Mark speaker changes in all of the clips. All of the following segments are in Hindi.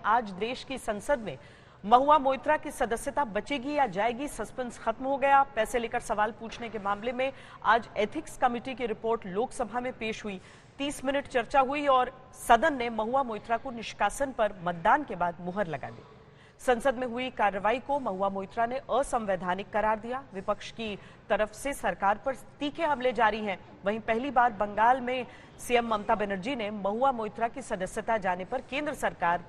Speaker 1: आज देश की संसद में महुआ मोइत्रा की सदस्यता बचेगी या जाएगी, सस्पेंस खत्म हो गया। पैसे लेकर सवाल पूछने के मामले में आज एथिक्स कमेटी की रिपोर्ट लोकसभा में पेश हुई। 30 मिनट चर्चा हुई और सदन ने महुआ मोइत्रा को निष्कासन पर मतदान के बाद मुहर लगा दी। संसद में हुई कार्रवाई को महुआ मोइत्रा ने असंवैधानिक करार दिया। विपक्ष की तरफ से सरकार पर तीखे हमले जारी हैं। वहीं पहली बार बंगाल में सीएम ममता बनर्जी ने महुआ मोइत्रा की सदस्यता जाने पर केंद्र सरकार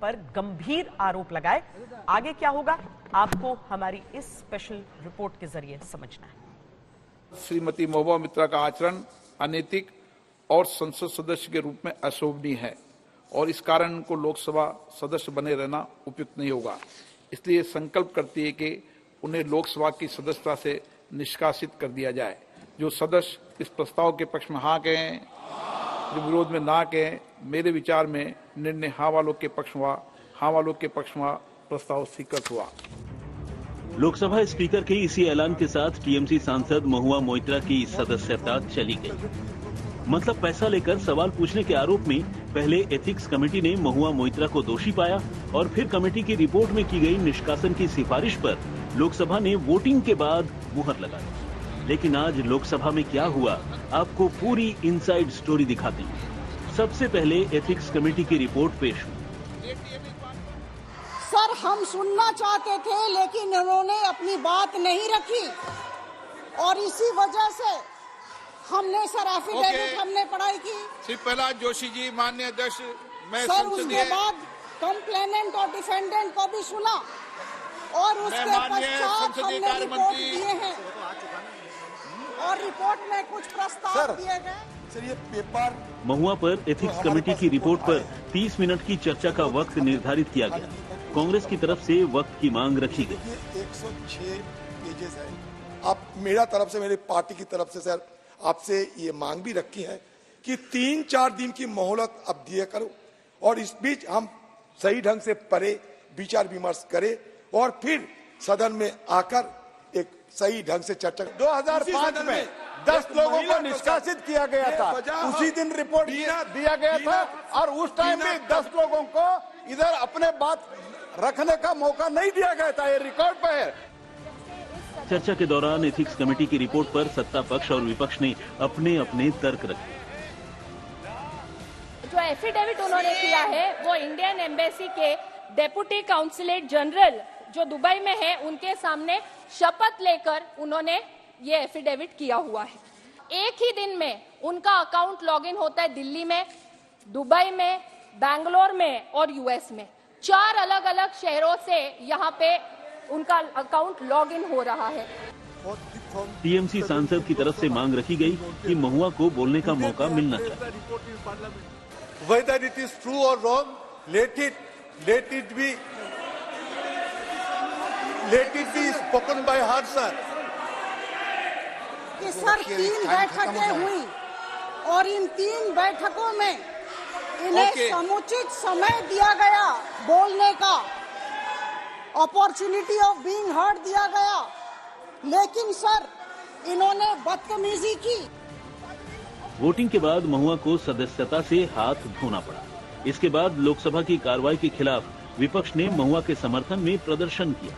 Speaker 1: पर गंभीर आरोप लगाए। आगे क्या होगा, आपको हमारी इस स्पेशल रिपोर्ट के जरिए समझना है।
Speaker 2: श्रीमती महुआ मोइत्रा का आचरण अनैतिक और संसद सदस्य के रूप में अशोभनीय है और इस कारण उनको लोकसभा सदस्य बने रहना उपयुक्त नहीं होगा। इसलिए संकल्प करती है कि उन्हें लोकसभा की सदस्यता से निष्कासित कर दिया जाए। जो सदस्य इस प्रस्ताव के पक्ष में हाँ कहें, जो विरोध में ना कहें, मेरे विचार में निर्णय हाँ वालों के पक्ष हुआ। हाँ वालों के पक्ष में प्रस्ताव स्वीकृत हुआ।
Speaker 3: लोकसभा स्पीकर के इसी ऐलान के साथ टीएमसी सांसद महुआ मोइत्रा की सदस्यता चली गई। मतलब पैसा लेकर सवाल पूछने के आरोप में पहले एथिक्स कमेटी ने महुआ मोइत्रा को दोषी पाया और फिर कमेटी की रिपोर्ट में की गई निष्कासन की सिफारिश पर लोकसभा ने वोटिंग के बाद मुहर लगा दी। लेकिन आज लोकसभा में क्या हुआ, आपको पूरी इनसाइड स्टोरी दिखाते हैं। सबसे पहले एथिक्स कमेटी की रिपोर्ट पेश हुई।
Speaker 4: सर, हम सुनना चाहते थे लेकिन उन्होंने अपनी बात नहीं रखी और इसी वजह से हमने सर एफिडेविट हमने पढ़ाई की।
Speaker 2: श्री प्रहलाद जोशी जी, माननीय अध्यक्ष, मैं
Speaker 4: सर उसके बाद कंप्लेनेंट और डिफेंडेंट को भी सुना और उसके पश्चात हमने रिपोर्ट दिए हैं और रिपोर्ट में कुछ प्रस्ताव दिए गए।
Speaker 3: महुआ पर एथिक्स कमेटी की रिपोर्ट पर 30 मिनट की चर्चा का वक्त निर्धारित किया गया। कांग्रेस की तरफ से वक्त की मांग रखी गई।
Speaker 5: 106 पेजेस है। अब मेरा तरफ से, मेरी पार्टी की तरफ से सर आपसे ये मांग भी रखी है कि 3-4 दिन की मोहलत अब दिया करो और इस बीच हम सही ढंग से पढ़े, विचार विमर्श करें और फिर सदन में आकर एक सही ढंग से चर्चा।
Speaker 6: 2005 में 10 लोगों को निष्कासित किया गया था, उसी दिन रिपोर्ट दिया गया था और उस टाइम भी 10 लोगों को इधर अपने बात रखने का मौका नहीं दिया गया था। ये रिकॉर्ड पे है।
Speaker 3: चर्चा के दौरान एथिक्स कमेटी की रिपोर्ट पर सत्ता पक्ष और विपक्ष ने अपने अपने तर्क रखे।
Speaker 7: जो एफिडेविट उन्होंने किया है वो इंडियन एम्बेसी के डेप्यूटी काउंसलेट जनरल जो दुबई में है उनके सामने शपथ लेकर उन्होंने ये एफिडेविट किया हुआ है। एक ही दिन में उनका अकाउंट लॉगिन होता है दिल्ली में, दुबई में, बैंगलोर में और यूएस में। 4 अलग अलग शहरों से यहाँ पे उनका अकाउंट लॉगिन हो रहा है।
Speaker 3: टीएमसी सांसद की तरफ से मांग रखी गई कि महुआ को बोलने का मौका मिलना चाहिए।
Speaker 6: Whether it is true or wrong, let it be spoken by her, sir.
Speaker 4: कि सर 3 बैठकें हुई और इन 3 बैठकों में इन्हें समुचित समय दिया गया, बोलने का अपॉर्चुनिटी ऑफ बीइंग हर्ड दिया गया, लेकिन सर इन्होंने बदतमीजी की।
Speaker 3: वोटिंग के बाद महुआ को सदस्यता से हाथ धोना पड़ा। इसके बाद लोकसभा की कार्रवाई के खिलाफ विपक्ष ने महुआ के समर्थन में प्रदर्शन किया।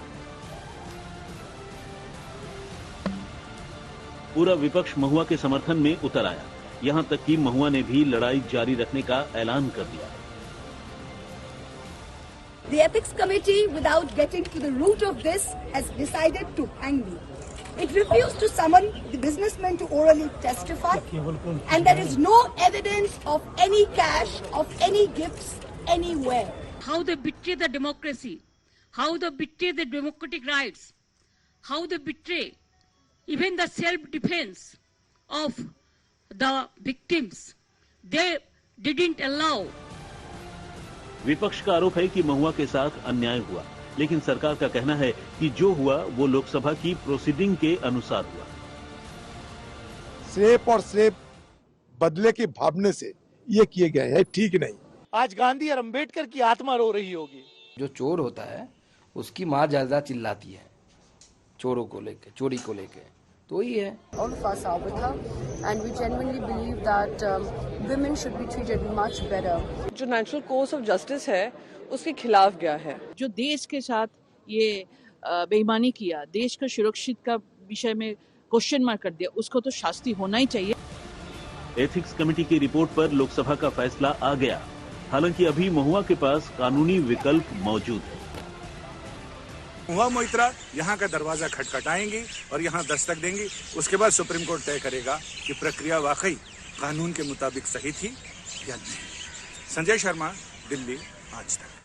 Speaker 3: पूरा विपक्ष महुआ के समर्थन में उतर आया। यहां तक कि महुआ ने भी लड़ाई जारी रखने का ऐलान कर दिया।
Speaker 8: The Ethics Committee, without getting to the root of this, has decided to hang me. It refused to summon the businessmen to orally testify, and there is no evidence of any cash, of any gifts anywhere.
Speaker 9: How they betray the democracy, how they betray the democratic rights, how they betray even the self-defense of the victims. They didn't allow.
Speaker 3: विपक्ष का आरोप है कि महुआ के साथ अन्याय हुआ, लेकिन सरकार का कहना है कि जो हुआ वो लोकसभा की प्रोसीडिंग के अनुसार हुआ।
Speaker 5: सिर्फ और सिर्फ बदले की भावना से ये किए गए हैं, ठीक नहीं।
Speaker 6: आज गांधी और अंबेडकर की आत्मा रो रही होगी।
Speaker 10: जो चोर होता है उसकी माँ ज्यादा चिल्लाती है चोरों को लेके, चोरी को लेके, तो ही है।
Speaker 11: All of us are with her and we genuinely believe that women should be treated much better.
Speaker 12: जो नेचुरल कोर्स ऑफ जस्टिस है उसके खिलाफ गया है।
Speaker 13: जो देश के साथ ये बेईमानी किया, देश का सुरक्षित का विषय में क्वेश्चन मार्क कर दिया, उसको तो शास्ति होना ही चाहिए।
Speaker 3: एथिक्स कमेटी की रिपोर्ट पर लोकसभा का फैसला आ गया। हालांकि अभी महुआ के पास कानूनी विकल्प मौजूद है।
Speaker 14: महुआ मोइत्रा यहाँ का दरवाजा खटखटाएंगी और यहाँ दस्तक देंगी। उसके बाद सुप्रीम कोर्ट तय करेगा कि प्रक्रिया वाकई कानून के मुताबिक सही थी या नहीं। संजय शर्मा, दिल्ली, आज तक।